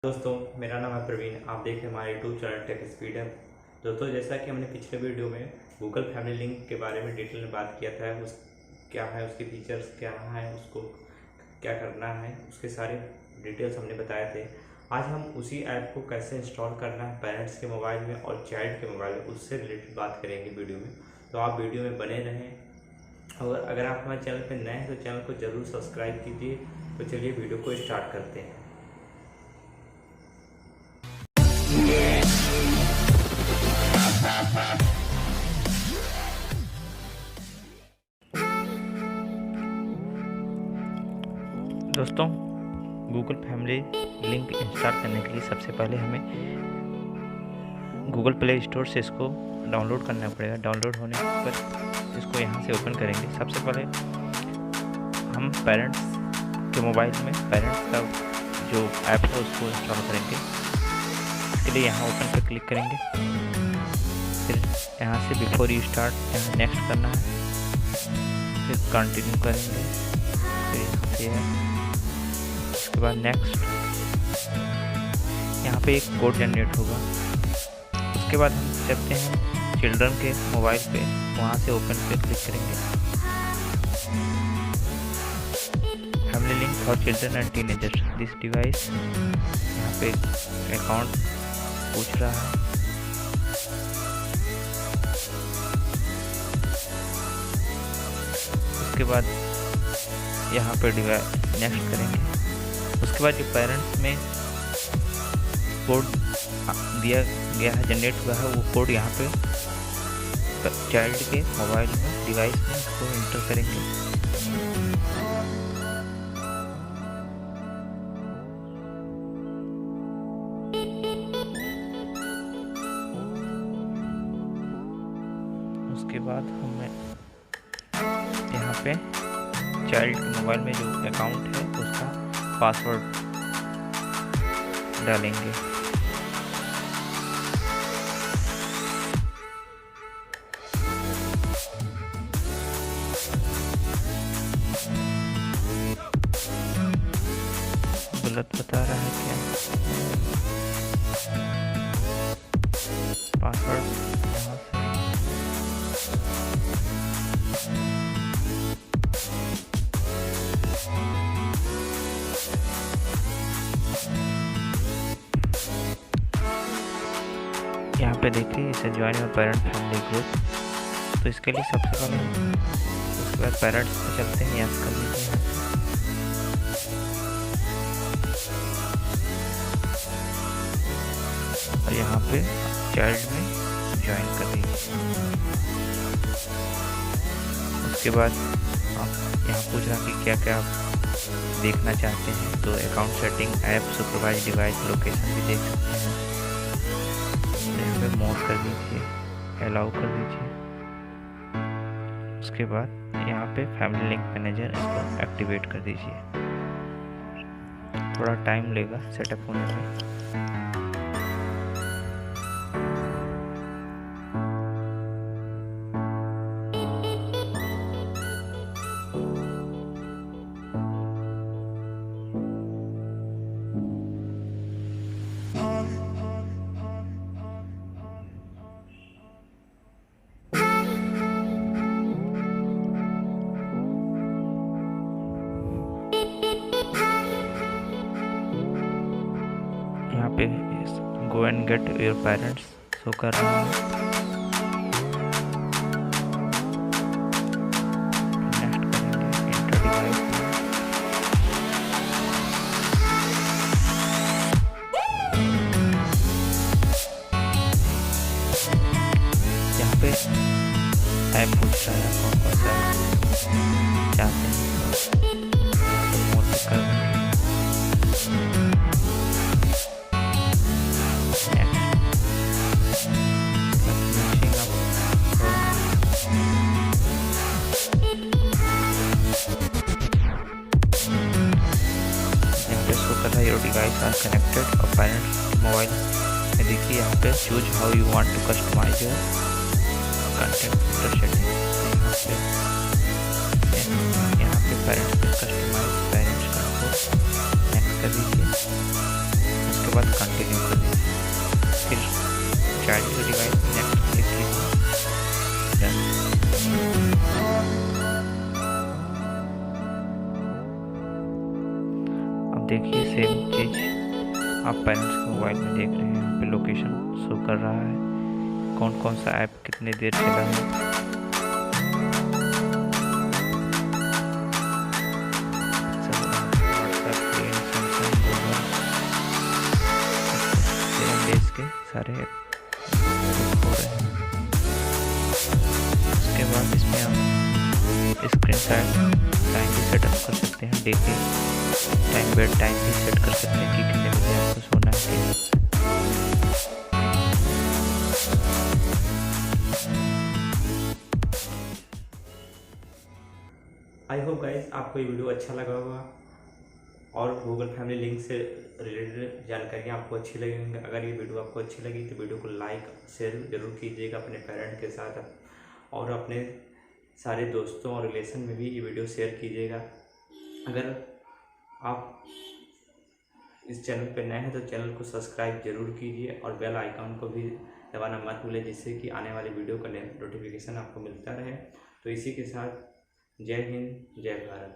दोस्तों, मेरा नाम है प्रवीण। आप देख रहे हैं हमारे यूट्यूब चैनल टेक स्पीडअप। दोस्तों, जैसा कि हमने पिछले वीडियो में गूगल फैमिली लिंक के बारे में डिटेल में बात किया था, उस क्या है, उसके फीचर्स क्या है, उसको क्या करना है, उसके सारे डिटेल्स हमने बताए थे। आज हम उसी ऐप को कैसे इंस्टॉल करना है पेरेंट्स के मोबाइल में और चाइल्ड के मोबाइल में, उससे रिलेटेड बात करेंगे वीडियो में। तो आप वीडियो में बने रहें। और अगर आप हमारे चैनल पर नए हैं तो चैनल को ज़रूर सब्सक्राइब कीजिए। तो चलिए वीडियो को स्टार्ट करते हैं। दोस्तों, गूगल फैमिली लिंक इंस्टॉल करने के लिए सबसे पहले हमें गूगल प्ले स्टोर से इसको डाउनलोड करना पड़ेगा। डाउनलोड होने पर इसको यहाँ से ओपन करेंगे। सबसे पहले हम पेरेंट्स के मोबाइल में पेरेंट्स का जो ऐप है उसको इंस्टॉल करेंगे। इसके लिए यहाँ ओपन पर क्लिक करेंगे। फिर यहाँ से बिफोर यू स्टार्ट यहाँ नेक्स्ट करना है, फिर कंटिन्यू करेंगे। फिर यहाँ से है, उसके बाद नेक्स्ट, यहाँ पे एक कोड जनरेट होगा। उसके बाद हम चलते हैं चिल्ड्रन के मोबाइल पे, वहाँ से ओपन पे क्लिक करेंगे। Family link for children and teenagers this device, यहाँ पे अकाउंट पूछ रहा है। उसके बाद यहाँ पे नेक्स्ट करेंगे। उसके बाद जो पेरेंट्स में कोड दिया गया है, जनरेट हुआ है, वो कोड यहाँ पे चाइल्ड के मोबाइल में डिवाइस में उसको इंटर करेंगे। उसके बाद हमें यहाँ पे चाइल्ड के मोबाइल में जो अकाउंट है उसका पासवर्ड डालेंगे। गलत बता रहा है क्या? पासवर्ड यहाँ पे देखिए, इसे ज्वाइन में पेरेंट फैमिली ग्रुप। तो इसके लिए सबसे पहले उसके बाद पेरेंट्स पे चलते हैं, यस कर लीजिए। और यहाँ पे चाइल्ड में ज्वाइन कर लीजिए। उसके बाद आप यहाँ पूछ रहा कि क्या क्या आप देखना चाहते हैं। तो account setting, app supervise device, location भी देख सकते हैं। मोड कर दीजिए, अलाउ कर दीजिए। उसके बाद यहाँ पे फैमिली लिंक मैनेजर, इसको एक्टिवेट कर दीजिए। थोड़ा टाइम लेगा सेटअप होने में। यहाँ पे go and get your parents show कर रहा है। नेक्स्ट करेंगे, इंटर डिवाइस में। यहाँ पे ऐप पूछ रहा है कौन कौन सा ऐप चाहते हैं, तो मोड कर देंगे। योर डिवाइस आर कनेक्टेड और पेरेंट्स मोबाइल में देखिए, यहाँ पे choose how you want to customise your content filter setting. यहाँ पे पेरेंट्स पे कस्टमाइज पेरेंट्स का नेक्स्ट कर दीजिए। उसके बाद कंटिन्यू कर दें। फिर child to device next click कीजिए। अब देखिए सेम चीज़ आप पेरेंट्स के मोबाइल में देख रहे हैं। यहाँ पे लोकेशन शो कर रहा है, कौन कौन सा ऐप कितनी देर चला है। के सारे हो रहे हैं। उसके बाद इसमें आप स्क्रीन टाइम भी सेटअप कर सकते हैं। डे के टाइम बेड टाइम भी सेट कर सकते हैं कि कितने बजे आपको सोना है। आई होप गाइस आपको ये वीडियो अच्छा लगा होगा और गूगल फैमिली लिंक से रिलेटेड जानकारियाँ आपको अच्छी लगेंगी। अगर ये वीडियो आपको अच्छी लगी तो वीडियो को लाइक शेयर जरूर कीजिएगा अपने पेरेंट के साथ, और अपने सारे दोस्तों और रिलेशन में भी ये वीडियो शेयर कीजिएगा। अगर आप इस चैनल पर नए हैं तो चैनल को सब्सक्राइब जरूर कीजिए और बेल आइकॉन को भी दबाना मत भूलें, जिससे कि आने वाले वीडियो का नोटिफिकेशन आपको मिलता रहे। तो इसी के साथ जय हिंद, जय भारत।